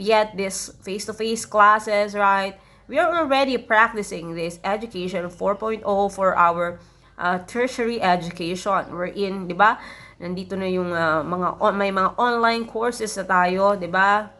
yet this face-to-face classes, right? We are already practicing this education 4.0 for our tertiary education. We're in, di ba? Nandito na yung may mga online courses na tayo, di ba?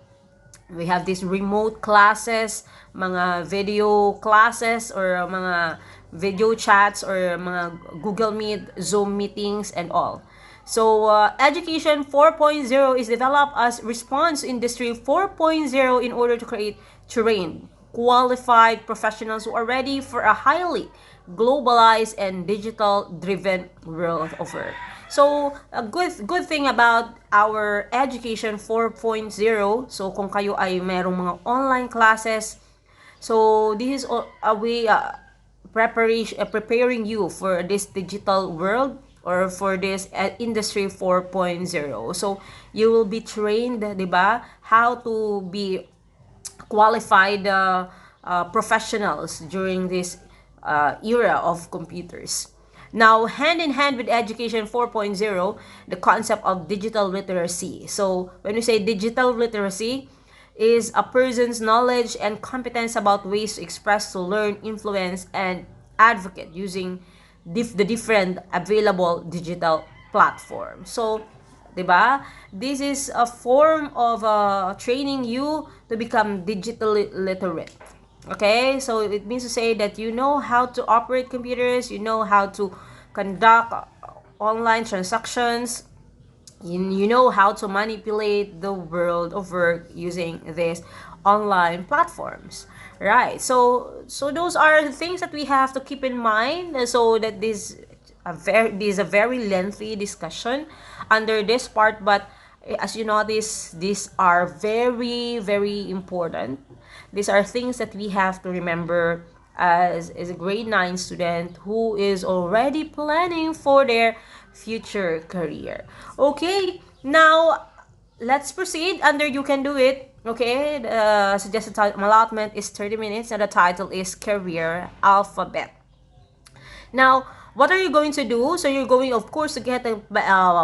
We have these remote classes, mga video classes, or mga video chats, or mga Google Meet, Zoom meetings, and all. So, Education 4.0 is developed as response to Industry 4.0 in order to create trained, qualified professionals who are ready for a highly globalized and digital-driven world of work. So, a good thing about our Education 4.0, so kung kayo ay merong mga online classes, so this is a way preparing you for this digital world, or for this Industry 4.0. So, you will be trained, di ba, how to be qualified professionals during this era of computers. Now, hand in hand with Education 4.0, the concept of digital literacy. So, when we say digital literacy, is a person's knowledge and competence about ways to express, to learn, influence, and advocate using the different available digital platforms. So, diba? This is a form of training you to become digitally literate. Okay, so it means to say that you know how to operate computers, you know how to conduct online transactions, you know how to manipulate the world of work using these online platforms, right? So those are the things that we have to keep in mind, so that this is a very lengthy discussion under this part, but as you notice, these are very important. These are things that we have to remember as a grade 9 student who is already planning for their future career. Okay, now let's proceed under You Can Do It. Okay, the suggested allotment is 30 minutes and the title is Career Alphabet. Now, what are you going to do? So you're going, of course, to get a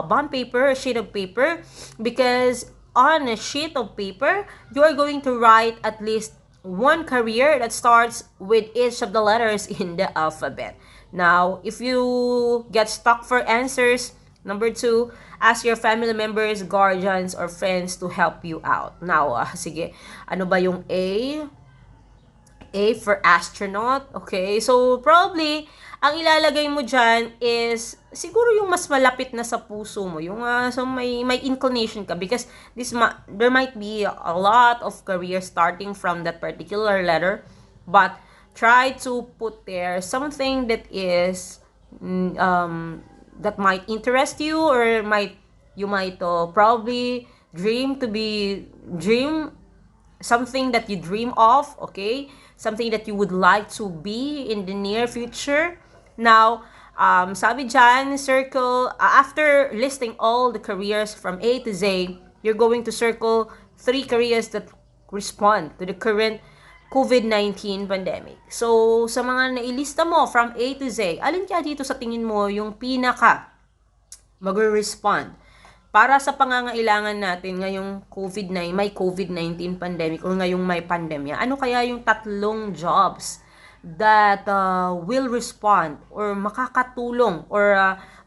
bond paper, a sheet of paper, because on a sheet of paper, you are going to write at least one career that starts with each of the letters in the alphabet. Now, if you get stuck for answers, number 2, ask your family members, guardians, or friends to help you out. Now, sige, ano ba yung A? A for astronaut. Okay, so probably, ang ilalagay mo dyan is siguro yung mas malapit na sa puso mo. Yung so may inclination ka, because there might be a lot of careers starting from that particular letter, but try to put there something that is that might interest you, or you might probably dream something that you dream of, okay? Something that you would like to be in the near future. Now, sabi dyan, circle, after listing all the careers from A to Z, you're going to circle 3 careers that respond to the current COVID-19 pandemic. So, sa mga nailista mo from A to Z, alin kaya dito sa tingin mo yung pinaka mag-respond para sa pangangailangan natin ngayong may COVID-19 pandemic, o ngayong may pandemya? Ano kaya yung 3 jobs that will respond or makakatulong or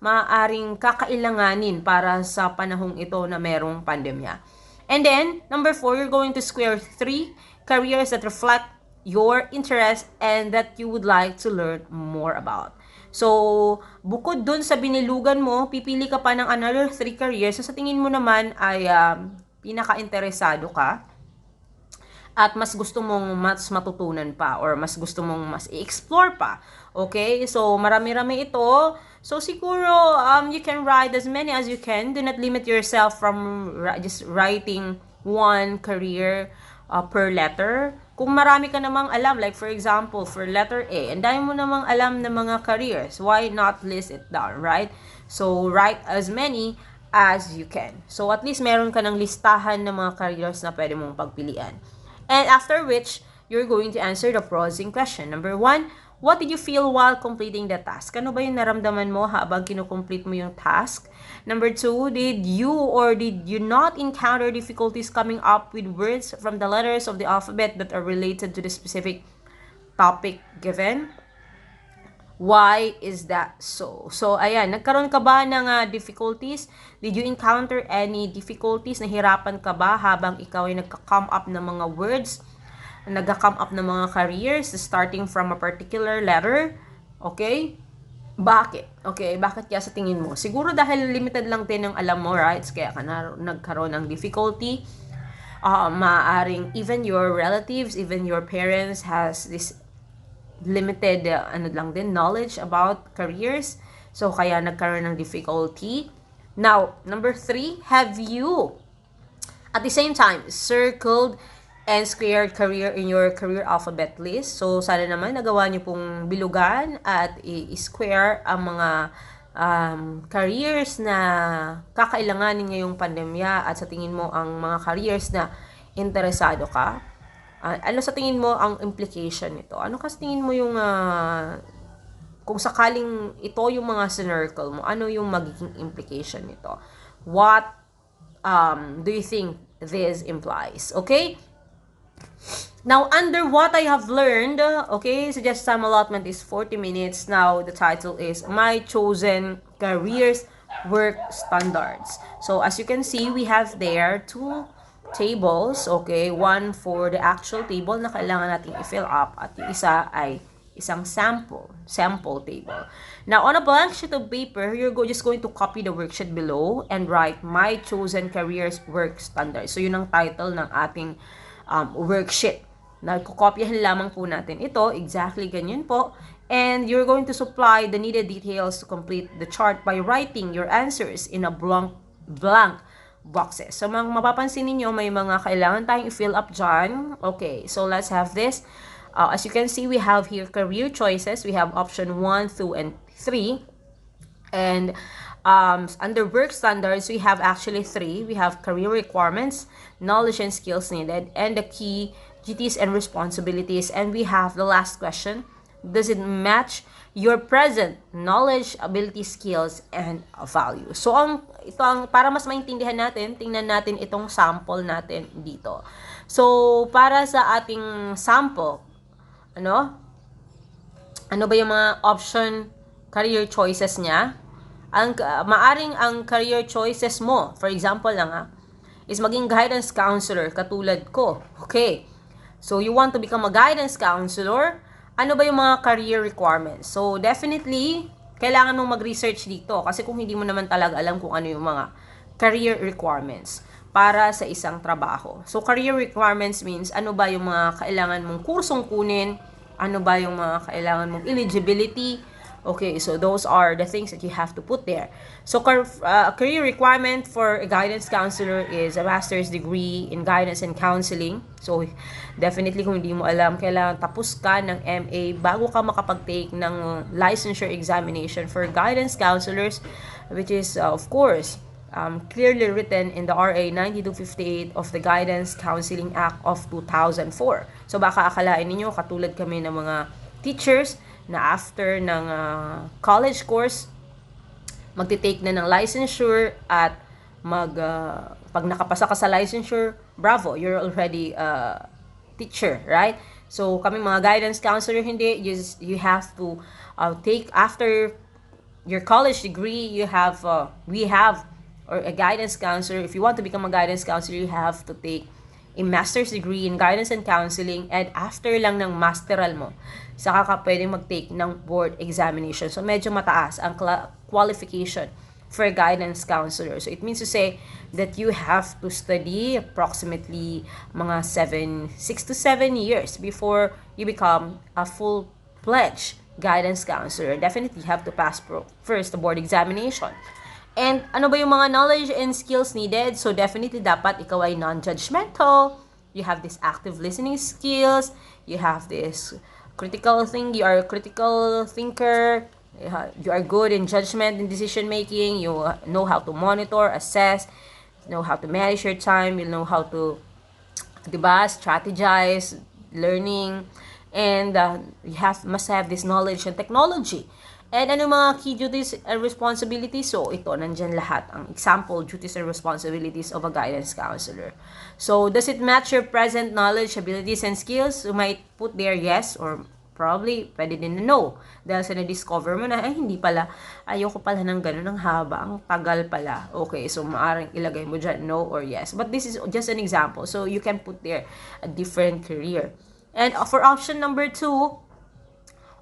maaaring kakailanganin para sa panahong ito na merong pandemya? And then, number 4, you're going to square 3 careers that reflect your interest and that you would like to learn more about. So, bukod dun sa binilugan mo, pipili ka pa ng another 3 careers na sa tingin mo naman ay pinaka-interesado ka at mas gusto mong mas matutunan pa, or mas gusto mong mas i-explore pa. Okay? So, marami-rami ito. So, siguro, you can write as many as you can. Do not limit yourself from just writing one career per letter. Kung marami ka namang alam, like for example, for letter A, and dahil mo namang alam na mga careers, why not list it down, right? So, write as many as you can. So, at least meron ka ng listahan ng mga careers na pwede mong pagpilian. And after which, you're going to answer the prosing question. Number 1, What did you feel while completing the task? Ano ba yung naramdaman mo habang kinukomplete mo yung task? Number 2, did you or did you not encounter difficulties coming up with words from the letters of the alphabet that are related to the specific topic given? Why is that so? So, ayan, nagkaroon ka ba ng difficulties? Did you encounter any difficulties? Nahirapan ka ba habang ikaw ay nagka-come up ng mga words? Nagka-come up ng mga careers starting from a particular letter? Okay? Bakit? Okay, bakit kaya sa tingin mo? Siguro dahil limited lang din ang alam mo, right? Kaya ka nagkaroon ng difficulty. Maaring even your relatives, even your parents has this limited knowledge about careers, so kaya nagkaroon ng difficulty. Now, number 3, have you at the same time circled and squared career in your career alphabet list? So sana naman nagawa niyo pong bilugan at i-square ang mga careers na kakailanganin ngayong pandemya at sa tingin mo ang mga careers na interesado ka. Ano sa tingin mo ang implication nito? Ano kasi tingin mo yung kung sakaling ito yung mga sinircle mo, ano yung magiging implication nito? What do you think this implies? Okay? Now, under what I have learned, okay, suggested time allotment is 40 minutes. Now, the title is My Chosen Careers Work Standards. So, as you can see, we have there 2 tables, okay? One for the actual table na kailangan nating i-fill up at yung isa ay isang sample table. Now, on a blank sheet of paper, you're just going to copy the worksheet below and write My Chosen Careers Work Standards. So, yun ang title ng ating worksheet. Nagkukopyahan lamang po natin ito, exactly ganyan po. And you're going to supply the needed details to complete the chart by writing your answers in a blank boxes. So, mapapansin niyo may mga kailangan tayong i-fill up dyan. Okay, so let's have this. As you can see, we have here career choices. We have option 1, 2, and 3. And under work standards, we have actually 3. We have career requirements, knowledge and skills needed, and the key duties and responsibilities. And we have the last question. Does it match your present knowledge, ability, skills, and value? So, ito ang para mas maintindihan natin, tingnan natin itong sample natin dito. So, para sa ating sample, ano ba yung mga option career choices niya? Maaring ang career choices mo, for example lang is maging guidance counselor katulad ko. Okay. So, you want to become a guidance counselor? Ano ba yung mga career requirements? So, definitely, kailangan mong mag-research dito kasi kung hindi mo naman talaga alam kung ano yung mga career requirements para sa isang trabaho. So, career requirements means ano ba yung mga kailangan mong kursong kunin, ano ba yung mga kailangan mong eligibility. Okay, so those are the things that you have to put there. So, career requirement for a guidance counselor is a master's degree in guidance and counseling. So, definitely kung hindi mo alam, kailangan tapos ka ng MA bago ka makapag-take ng licensure examination for guidance counselors, which is, of course, clearly written in the RA 9258 of the Guidance Counseling Act of 2004. So, baka akalain ninyo, katulad kami ng mga teachers na after ng college course, magti-take na ng licensure at pag nakapasa ka sa licensure, bravo, you're already a teacher, right? So, kami mga guidance counselor, hindi, you have to take after your college degree, we have, or a guidance counselor, if you want to become a guidance counselor, you have to take a master's degree in guidance and counseling, and after lang ng masteral mo, saka ka pwedeng mag-take ng board examination. So, medyo mataas ang qualification for a guidance counselor. So, it means to say that you have to study approximately mga 6 to 7 years before you become a full-fledged guidance counselor. Definitely have to pass first the board examination. And ano ba yung mga knowledge and skills needed? So, definitely dapat ikaw ay non-judgmental. You have this active listening skills. You have this you are a critical thinker. You are good in judgment and decision making. You know how to monitor, assess, know how to manage your time. You know how to, strategize, learning. And you must have this knowledge and technology. And ano mga key duties and responsibilities? So, ito, nandyan lahat. Ang example, duties and responsibilities of a guidance counselor. So, does it match your present knowledge, abilities, and skills? You might put there yes, or probably, pwede din na no. Dahil sa na-discover mo na, ay, hindi pala, ayoko pala ng ganun, ang haba, ang tagal pala. Okay, so maaaring ilagay mo dyan, no or yes. But this is just an example. So, you can put there a different career. And for option number 2,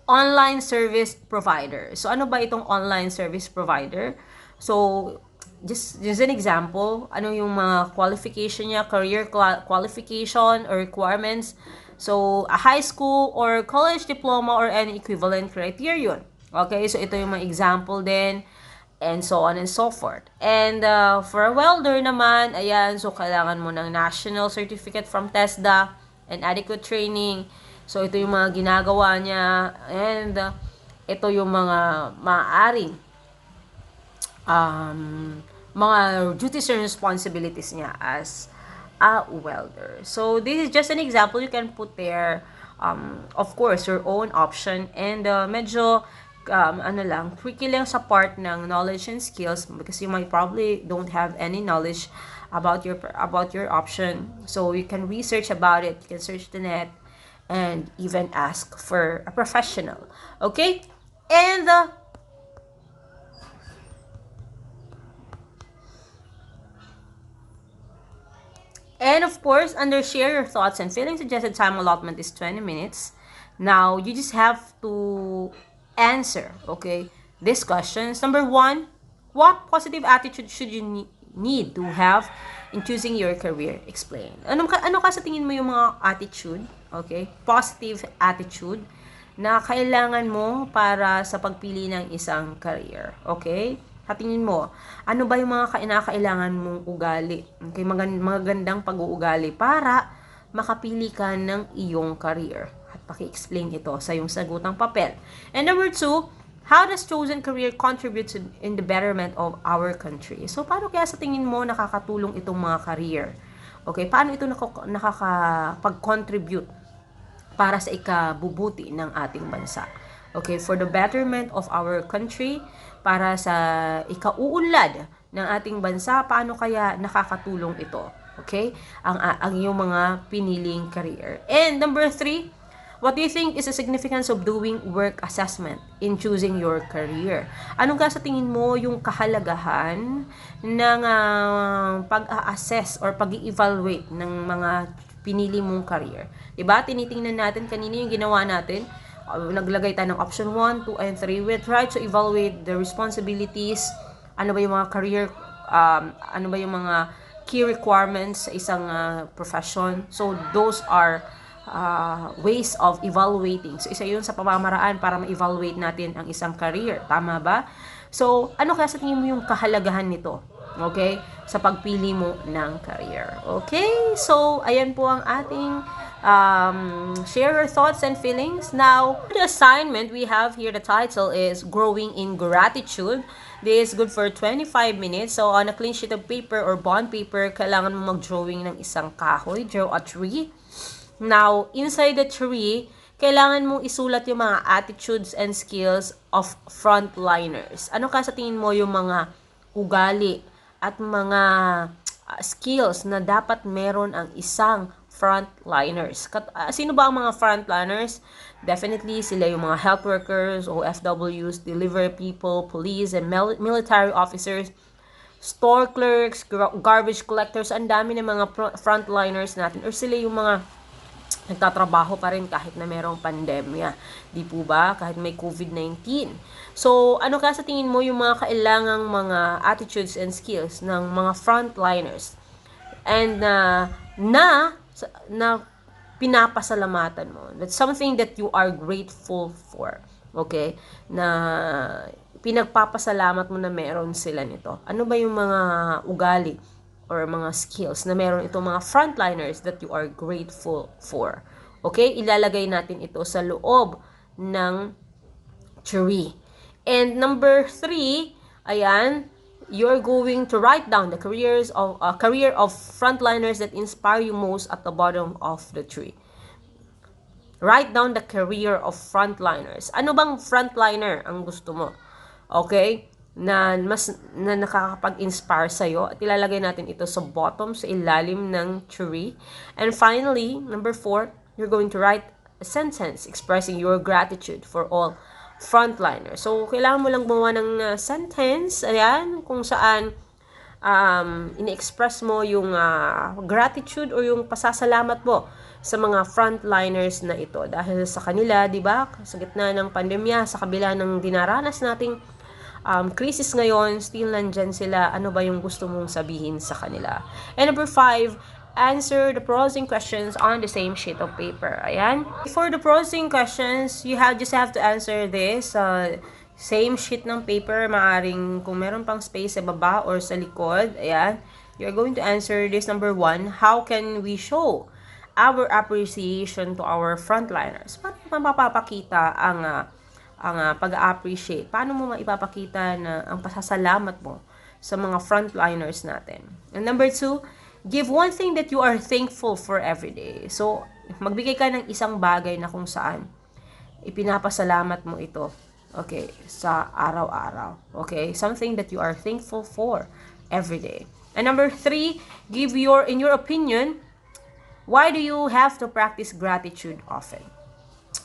online service provider. So, ano ba itong online service provider? So, just an example, ano yung mga qualification niya, career qualification or requirements. So, a high school or college diploma or any equivalent criterion. Okay, so ito yung mga example din, and so on and so forth. And for a welder naman, ayan, so kailangan mo ng national certificate from TESDA and adequate training. So, ito yung mga ginagawa niya, and ito yung mga maaaring mga duties and responsibilities niya as a welder. So, this is just an example. You can put there, of course, your own option, and medyo tricky lang sa part ng knowledge and skills because you might probably don't have any knowledge about your option. So, you can research about it. You can search the net and even ask for a professional. Okay? And of course, under share your thoughts and feelings, suggested time allotment is 20 minutes. Now, you just have to answer, okay, these questions. Number 1, what positive attitude should you need to have in choosing your career? Explain. Ano ka sa tingin mo yung mga attitude? Okay? Positive attitude na kailangan mo para sa pagpili ng isang career. Okay? Hatingin mo, ano ba yung mga kailangan mong ugali? Okay? Magandang pag-uugali para makapili ka ng iyong career. At paki-explain ito sa iyong sagutang papel. And number 2, how does chosen career contribute in the betterment of our country? So, paano kaya sa tingin mo nakakatulong itong mga career? Okay, paano ito nakakapag-contribute para sa ikabubuti ng ating bansa? Okay, for the betterment of our country, para sa ikauunlad ng ating bansa, paano kaya nakakatulong ito? Okay, ang iyong mga piniling career. And number 3, what do you think is the significance of doing work assessment in choosing your career? Ano ka sa tingin mo yung kahalagahan ng pag-assess or pag-evaluate ng mga pinili mong career? Diba? Tinitingnan natin kanina yung ginawa natin. Naglagay tayo ng option 1, 2, and 3. We try to evaluate the responsibilities. Ano ba yung mga career, ano ba yung mga key requirements sa isang profession. So, those are ways of evaluating. So, isa yun sa pamamaraan para ma-evaluate natin ang isang career. Tama ba? So, ano kaya sa tingin mo yung kahalagahan nito? Okay? Sa pagpili mo ng career. Okay? So, ayan po ang ating share your thoughts and feelings. Now, the assignment we have here, the title is Growing in Gratitude. This is good for 25 minutes. So, on a clean sheet of paper or bond paper, kailangan mo mag-drawing ng isang kahoy. Draw a tree. Now, inside the tree, kailangan mong isulat yung mga attitudes and skills of frontliners. Ano ka sa tingin mo yung mga ugali at mga skills na dapat meron ang isang frontliners? Sino ba ang mga frontliners? Definitely, sila yung mga health workers, OFWs, delivery people, police, and military officers, store clerks, garbage collectors. Ang dami ng mga frontliners natin. Or sila yung mga nagtatrabaho pa rin kahit na merong pandemya. Di po ba? Kahit may COVID-19. So, ano ka sa tingin mo yung mga kailangang mga attitudes and skills ng mga frontliners? And na pinapasalamatan mo. That's something that you are grateful for. Okay? Na pinagpapasalamat mo na meron sila nito. Ano ba yung mga ugali or mga skills na meron itong mga frontliners that you are grateful for? Okay? Ilalagay natin ito sa loob ng tree. And number 3, ayan, you're going to write down the career of frontliners that inspire you most at the bottom of the tree. Write down the career of frontliners. Ano bang frontliner ang gusto mo? Okay? Na mas na nakakapag-inspire sa iyo at ilalagay natin ito sa bottom, sa ilalim ng tree. And finally, number 4, you're going to write a sentence expressing your gratitude for all frontliners. So, kailangan mo lang gumawa ng sentence, ayan, kung saan ini-express mo yung gratitude or yung pasasalamat mo sa mga frontliners na ito. Dahil sa kanila, di ba, sa gitna ng pandemya, sa kabila ng dinaranas nating crisis ngayon, still nandyan sila. Ano ba yung gusto mong sabihin sa kanila? And number 5, answer the prosing questions on the same sheet of paper. Ayan. For the prosing questions, you just have to answer this same sheet ng paper. Maaring kung meron pang space sa baba or sa likod. Ayan. You're going to answer this number 1. How can we show our appreciation to our frontliners? Paano mapapakita ang pag-appreciate? Paano mo maipapakita na ang pasasalamat mo sa mga frontliners natin? And number 2, give one thing that you are thankful for every day. So, magbigay ka ng isang bagay na kung saan ipinapasalamat mo ito. Okay, sa araw-araw. Okay, something that you are thankful for every day. And number 3, in your opinion, why do you have to practice gratitude often?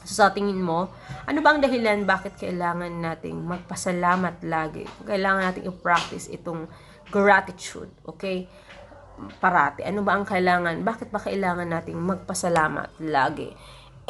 So, sa tingin mo, ano ba ang dahilan bakit kailangan nating magpasalamat lagi? Kailangan nating i-practice itong gratitude, okay? Parati. Ano ba ang kailangan? Bakit ba kailangan nating magpasalamat lagi?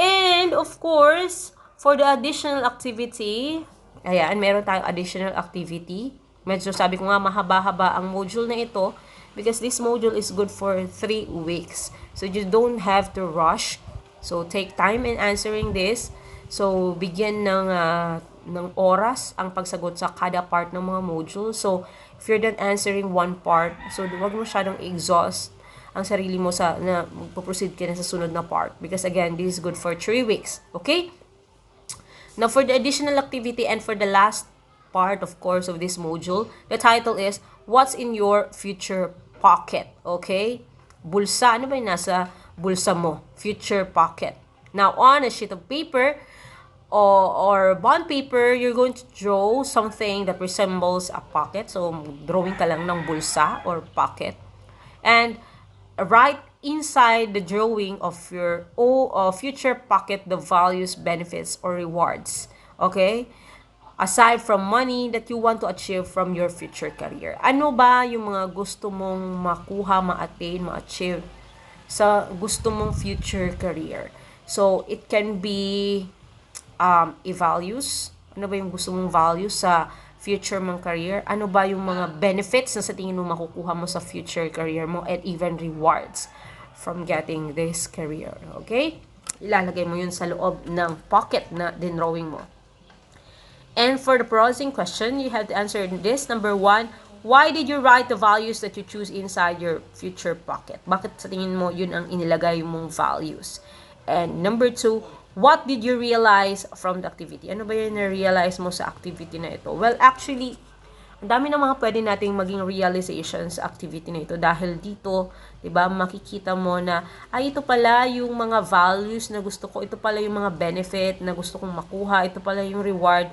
And, of course, for the additional activity, ayan, meron tayong additional activity. Medyo sabi ko nga, mahaba-haba ang module na ito because this module is good for 3 weeks. So, you don't have to rush. So, take time in answering this. So, bigyan ng oras ang pagsagot sa kada part ng mga module. So, if you're done answering one part, so huwag mo masyadong exhaust ang sarili mo na magpo-proceed ka na sa sunod na part. Because again, this is good for 3 weeks. Okay? Now, for the additional activity and for the last part, of course, of this module, the title is, What's in your future pocket? Okay? Bulsa. Ano ba yung nasa bulsa mo? Future pocket. Now, on a sheet of paper or bond paper, you're going to draw something that resembles a pocket. So, drawing ka lang ng bulsa or pocket. And write inside the drawing of your future pocket the values, benefits, or rewards. Okay? Aside from money that you want to achieve from your future career. Ano ba yung mga gusto mong makuha, ma-attain, ma-achieve sa gusto mong future career? So, it can be values. Ano ba yung gusto mong values sa future mong career? Ano ba yung mga benefits na sa tingin mo makukuha mo sa future career mo, and even rewards from getting this career. Okay? Ilalagay mo yun sa loob ng pocket na dinrawing mo. And for the prosing question, you have to answer this. Number 1, why did you write the values that you choose inside your future pocket? Bakit sa tingin mo yun ang inilagay mong values? And number 2, what did you realize from the activity? Ano ba yung na-realize mo sa activity na ito? Well, actually, ang dami ng mga pwede nating maging realizations sa activity na ito. Dahil dito, diba, makikita mo na, ito pala yung mga values na gusto ko. Ito pala yung mga benefit na gusto kong makuha. Ito pala yung reward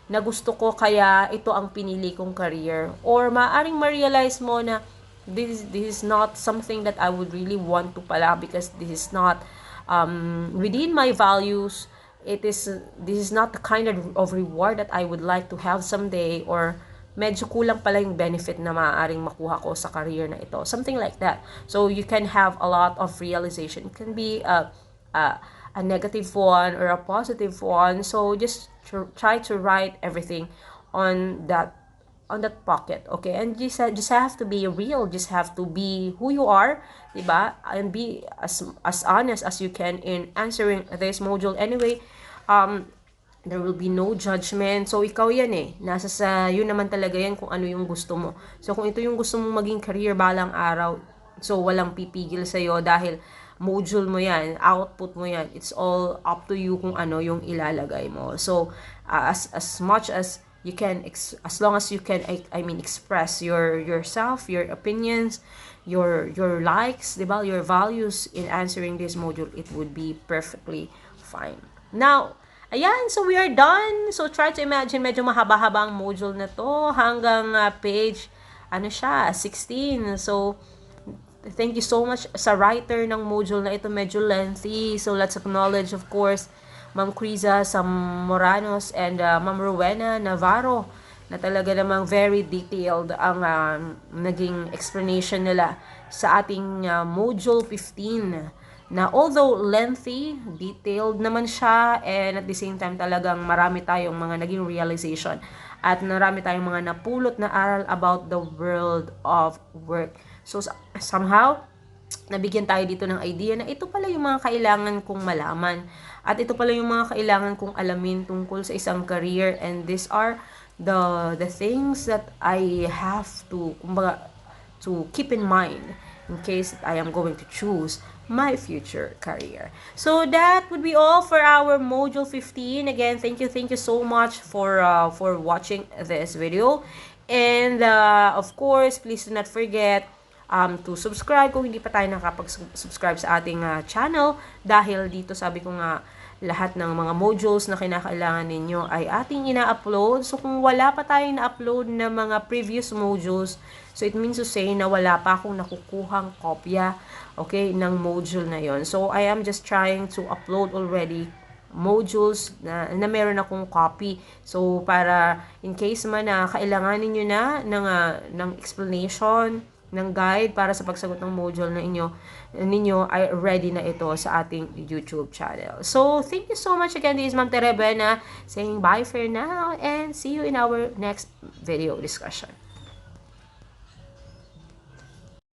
na gusto ko, kaya ito ang pinili kong career. Or maaaring ma-realize mo na this is not something that I would really want to pala because this is not within my values. This is not the kind of reward that I would like to have someday, or medyo kulang pala yung benefit na maaaring makuha ko sa career na ito. Something like that. So you can have a lot of realization. It can be a negative one or a positive one. So just try to write everything on that pocket, okay? And just have to be real, just have to be who you are, diba? And be as honest as you can in answering this module. Anyway, there will be no judgment. So, ikaw yan eh. Nasa sa yun naman talaga yan kung ano yung gusto mo. So, kung ito yung gusto mong maging career balang araw, so walang pipigil sa'yo dahil module mo yan, output mo yan. It's all up to you kung ano yung ilalagay mo. So, as much as you can, as long as you can, I mean, express yourself, your opinions, your likes, diba? Your values in answering this module, it would be perfectly fine. Now, ayan, so we are done. So try to imagine, medyo mahaba-haba ang module na to hanggang page, ano siya, 16. So, thank you so much sa writer ng module na ito. Medyo lengthy. So, let's acknowledge, of course, Ma'am Criza Moranos and Ma'am Rowena Navarro na talaga namang very detailed ang naging explanation nila sa ating module 15 na although lengthy, detailed naman siya, and at the same time talagang marami tayong mga naging realization at marami tayong mga napulot na aral about the world of work. So somehow, nabigyan tayo dito ng idea na ito pala yung mga kailangan kong malaman at ito pala yung mga kailangan kong alamin tungkol sa isang career, and these are the things that I have to, kumbaga, to keep in mind in case that I am going to choose my future career. So that would be all for our module 15. Again, thank you so much for watching this video, and of course, please do not forget to subscribe kung hindi pa tayo nakapag-subscribe sa ating channel, dahil dito sabi ko nga lahat ng mga modules na kinakailangan ninyo ay ating ina-upload. So kung wala pa tayong na-upload na mga previous modules, so it means to say na wala pa akong nakukuhang kopya, okay, ng module na yon. So I am just trying to upload already modules na meron akong copy. So para in case man na kailanganin niyo na ng explanation, ng guide para sa pagsagot ng module na ninyo ay ready na ito sa ating YouTube channel. So, thank you so much again. This is Ma'am Terebena saying bye for now and see you in our next video discussion.